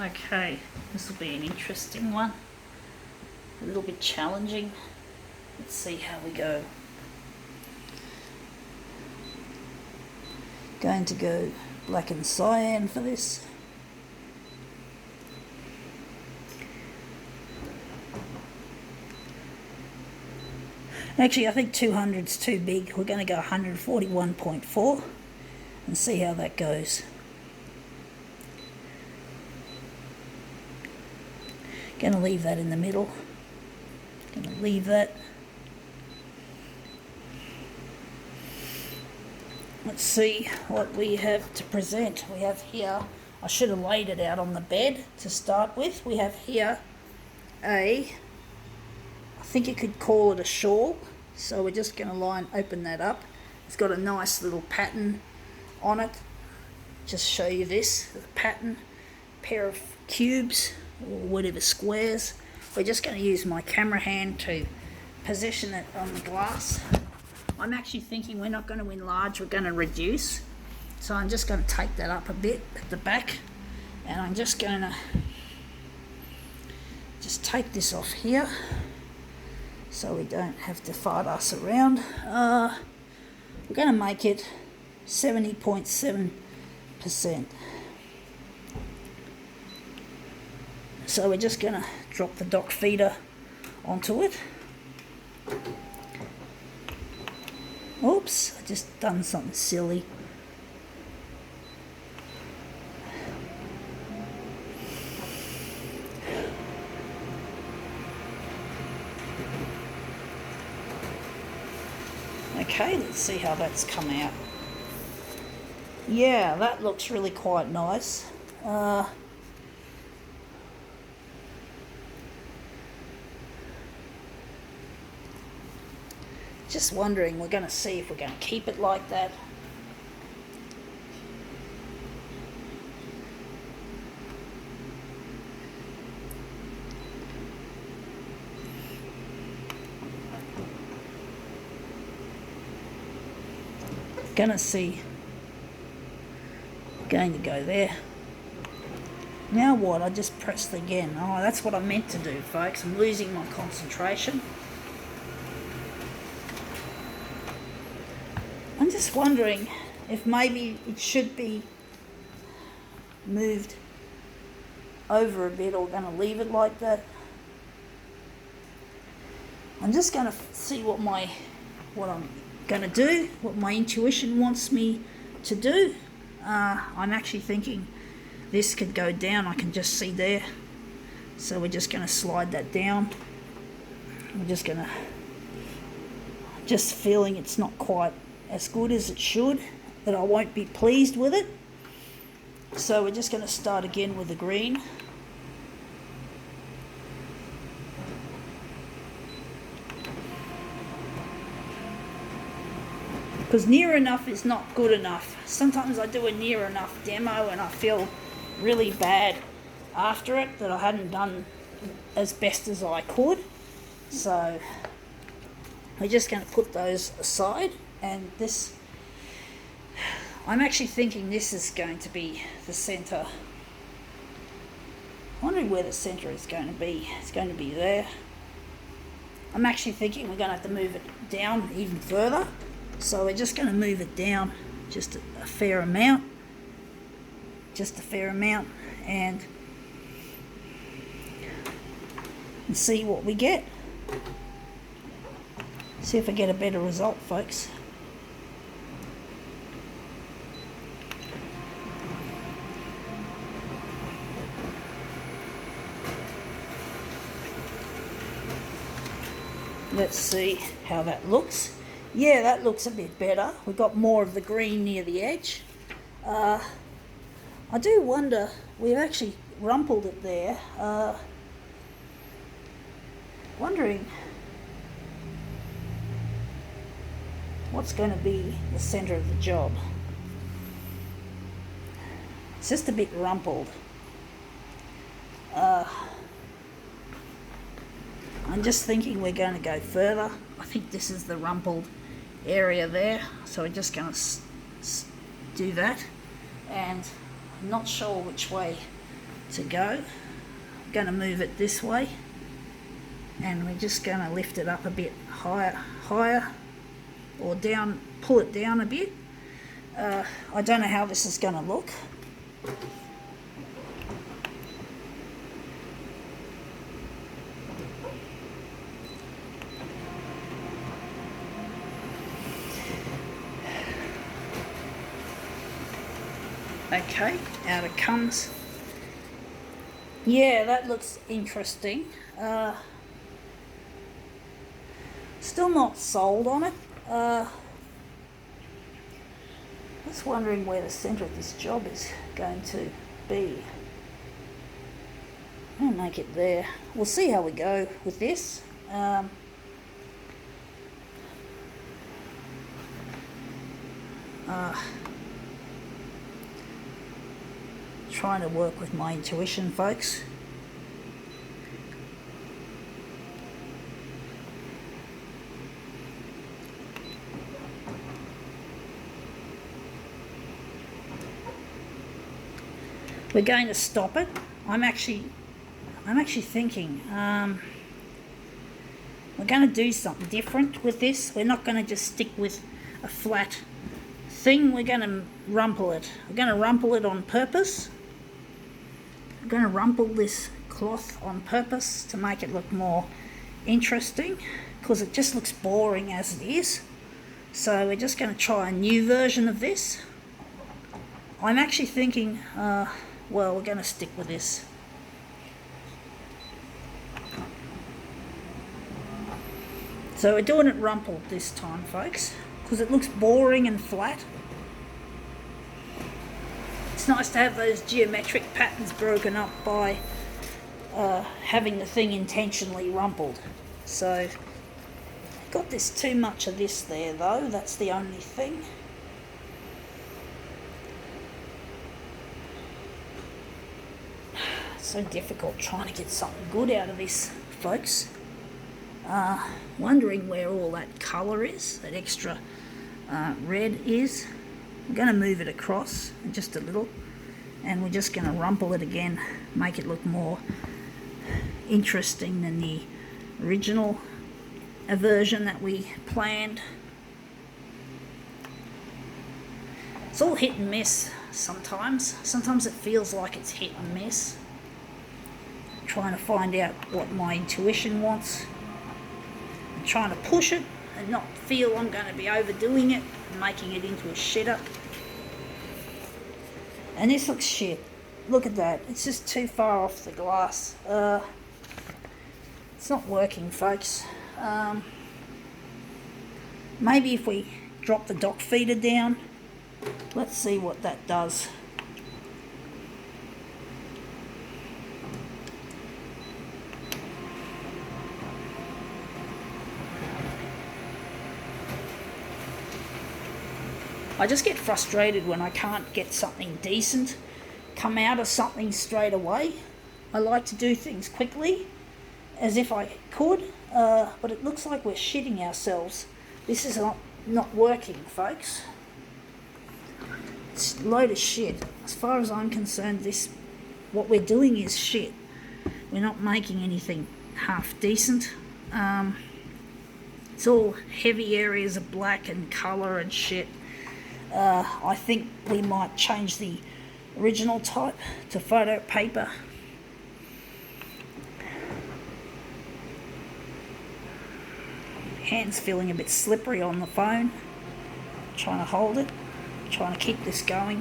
Okay, this will be an interesting one. A little bit challenging. Let's see how we go. Going to go black and cyan for this. Actually, I think 200's too big. We're going to go 141.4 and see how that goes. Going to leave that in the middle. Going to leave that. Let's see what we have to present. We have here, I should have laid it out on the bed to start with. We have here I think you could call it a shawl. So we're just going to open that up. It's got a nice little pattern on it. Just show you this, the pattern, pair of cubes or whatever squares. We're just going to use my camera hand to position it on the glass. I'm actually thinking we're not going to enlarge, we're going to reduce. So I'm just going to take that up a bit at the back, and I'm just going to just take this off here so we don't have to fart us around. We're going to make it 70.7%. So we're just going to drop the dock feeder onto it. Oops, I just done something silly. Okay, let's see how that's come out. Yeah, that looks really quite nice. Just wondering, we're going to see if we're going to keep it like that. Gonna see. Going to go there. Now what? I just pressed again. Oh, that's what I meant to do, folks. I'm losing my concentration. I'm just wondering if maybe it should be moved over a bit, or going to leave it like that. I'm just going to see what I'm going to do, what my intuition wants me to do. I'm actually thinking this could go down. I can just see there. So we're just going to slide that down. I'm just feeling it's not quite as good as it should, that I won't be pleased with it. So we're just going to start again with the green. Because near enough is not good enough. Sometimes I do a near enough demo and I feel really bad after it that I hadn't done as best as I could. So we're just going to put those aside, and this, I'm actually thinking this is going to be the centre. I'm wondering where the centre is going to be. It's going to be there. I'm actually thinking we're going to have to move it down even further. So we're just going to move it down just a fair amount. And see what we get. See if I get a better result, folks. Let's see how that looks. Yeah, that looks a bit better. We've got more of the green near the edge. I do wonder, we've actually rumpled it there. Wondering what's going to be the centre of the job. It's just a bit rumpled. I'm just thinking we're going to go further. I think this is the rumpled area there, so we're just going to do that, and I'm not sure which way to go. I'm going to move it this way, and we're just going to lift it up a bit higher, or down, pull it down a bit. I don't know how this is going to look. Okay, out it comes. Yeah, that looks interesting. Still not sold on it. Just wondering where the centre of this job is going to be. I'll make it there. We'll see how we go with this. Trying to work with my intuition, folks. We're going to stop it. I'm actually thinking we're going to do something different with this. We're not going to just stick with a flat thing. We're going to rumple it. We're going to rumple it on purpose. I'm going to rumple this cloth on purpose to make it look more interesting, because it just looks boring as it is. So we're just going to try a new version of this. I'm actually thinking, well, we're going to stick with this. So we're doing it rumpled this time, folks, because it looks boring and flat. It's nice to have those geometric patterns broken up by having the thing intentionally rumpled. So, got this too much of this there though, that's the only thing. So difficult trying to get something good out of this, folks. Wondering where all that colour is, that extra red is. I'm going to move it across just a little, and we're just going to rumple it again, make it look more interesting than the original version that we planned. It's all hit and miss sometimes. Sometimes it feels like it's hit and miss. I'm trying to find out what my intuition wants. I'm trying to push it and not feel I'm going to be overdoing it and making it into a shitter. And this looks shit. Look at that. It's just too far off the glass. It's not working, folks. Maybe if we drop the dock feeder down, let's see what that does. I just get frustrated when I can't get something decent come out of something straight away. I like to do things quickly, as if I could, but it looks like we're shitting ourselves. This is not working, folks. It's a load of shit. As far as I'm concerned, what we're doing is shit. We're not making anything half decent. It's all heavy areas of black and colour and shit. I think we might change the original type to photo paper. Hands feeling a bit slippery on the phone. Trying to hold it. Trying to keep this going.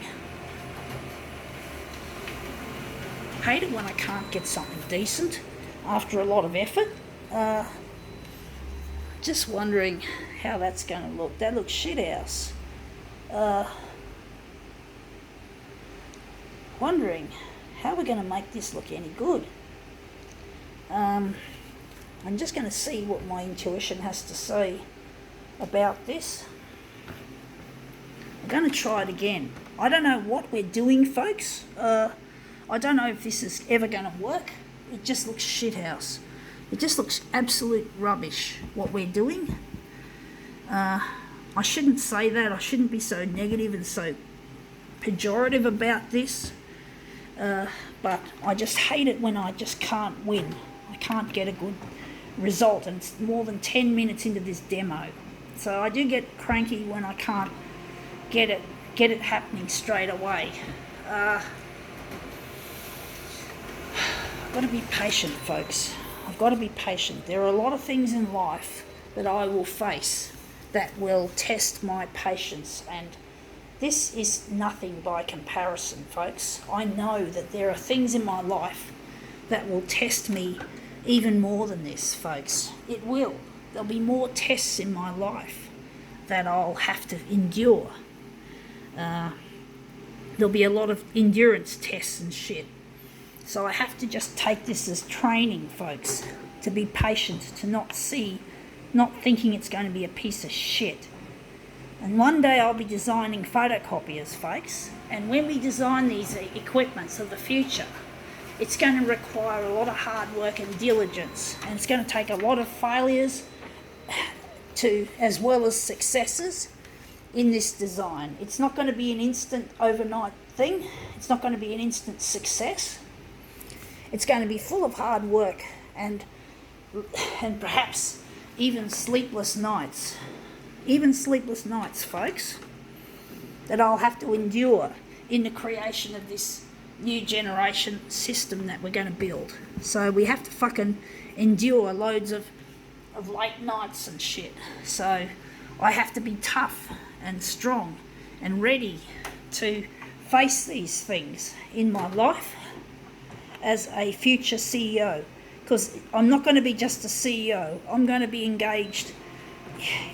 Hate it when I can't get something decent after a lot of effort. Just wondering how that's going to look. That looks shit house. Wondering how we're going to make this look any good. I'm just going to see what my intuition has to say about this. I'm going to try it again. I don't know what we're doing, folks. I don't know if this is ever going to work. It just looks shithouse. It just looks absolute rubbish, what we're doing. I shouldn't say that. I shouldn't be so negative and so pejorative about this. but I just hate it when I just can't win. I can't get a good result, and it's more than 10 minutes into this demo. So I do get cranky when I can't get it happening straight away. I've got to be patient, folks. I've got to be patient. There are a lot of things in life that I will face that will test my patience, and this is nothing by comparison, folks. I know that there are things in my life that will test me even more than this, folks. It will. There'll be more tests in my life that I'll have to endure. There'll be a lot of endurance tests and shit. So I have to just take this as training, folks, to be patient, to not thinking it's going to be a piece of shit. And one day I'll be designing photocopiers, folks, and when we design these equipments of the future, it's going to require a lot of hard work and diligence, and it's going to take a lot of failures as well as successes in this design. It's not going to be an instant overnight thing. It's not going to be an instant success. It's going to be full of hard work and perhaps even sleepless nights. Even sleepless nights, folks, that I'll have to endure in the creation of this new generation system that we're going to build. So we have to fucking endure loads of late nights and shit. So I have to be tough and strong and ready to face these things in my life as a future CEO, because I'm not going to be just a CEO. I'm going to be engaged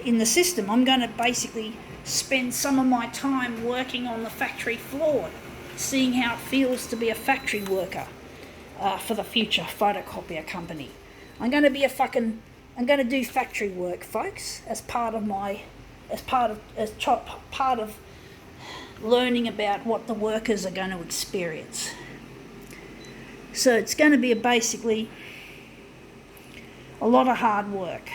in the system. I'm going to basically spend some of my time working on the factory floor, seeing how it feels to be a factory worker for the future photocopier company. I'm going to do factory work, folks, as part of learning about what the workers are going to experience. So it's going to be basically a lot of hard work.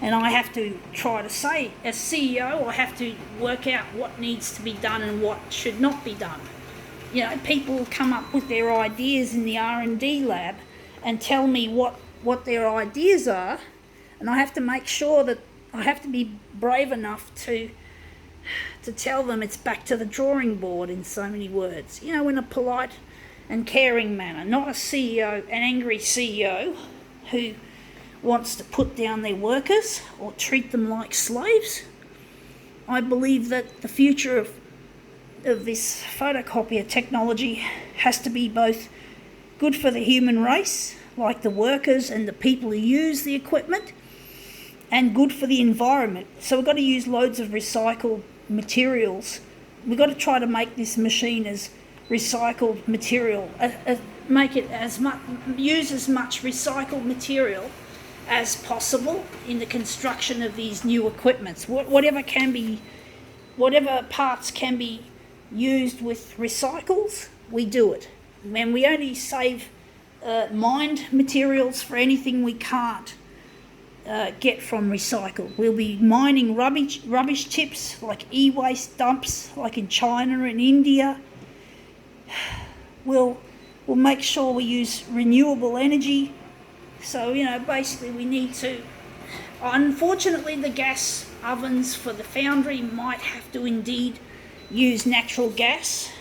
And I have to try to say, as CEO, I have to work out what needs to be done and what should not be done. You know, people come up with their ideas in the R&D lab and tell me what their ideas are, and I have to make sure that I have to be brave enough to tell them it's back to the drawing board in so many words. You know, in a polite and caring manner, not a CEO, an angry CEO who wants to put down their workers or treat them like slaves. I believe that the future of this photocopier technology has to be both good for the human race, like the workers and the people who use the equipment, and good for the environment. So we've got to use loads of recycled materials. We've got to try to make this machine as recycled material, make it use as much recycled material as possible in the construction of these new equipments. Whatever parts can be used with recycles, we do it. And we only save mined materials for anything we can't get from recycled. We'll be mining rubbish chips like e-waste dumps, like in China and India. We'll make sure we use renewable energy. So, you know, basically we need to... Unfortunately, the gas ovens for the foundry might have to indeed use natural gas.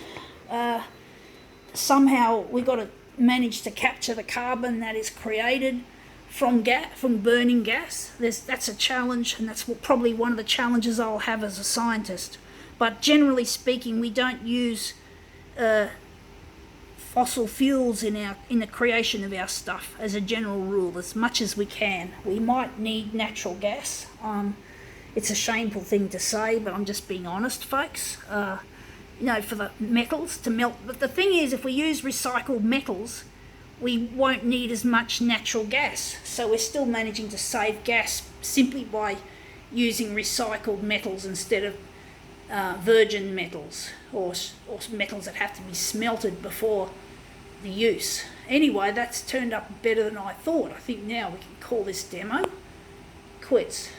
Somehow we've got to manage to capture the carbon that is created from burning gas. That's a challenge, and that's probably one of the challenges I'll have as a scientist. But generally speaking, we don't use fossil fuels in the creation of our stuff as a general rule, as much as we can. We might need natural gas. It's a shameful thing to say, but I'm just being honest, folks. You know, for the metals to melt. But the thing is, if we use recycled metals, we won't need as much natural gas. So we're still managing to save gas simply by using recycled metals instead of virgin metals or metals that have to be smelted before the use. Anyway, that's turned up better than I thought. I think now we can call this demo quits.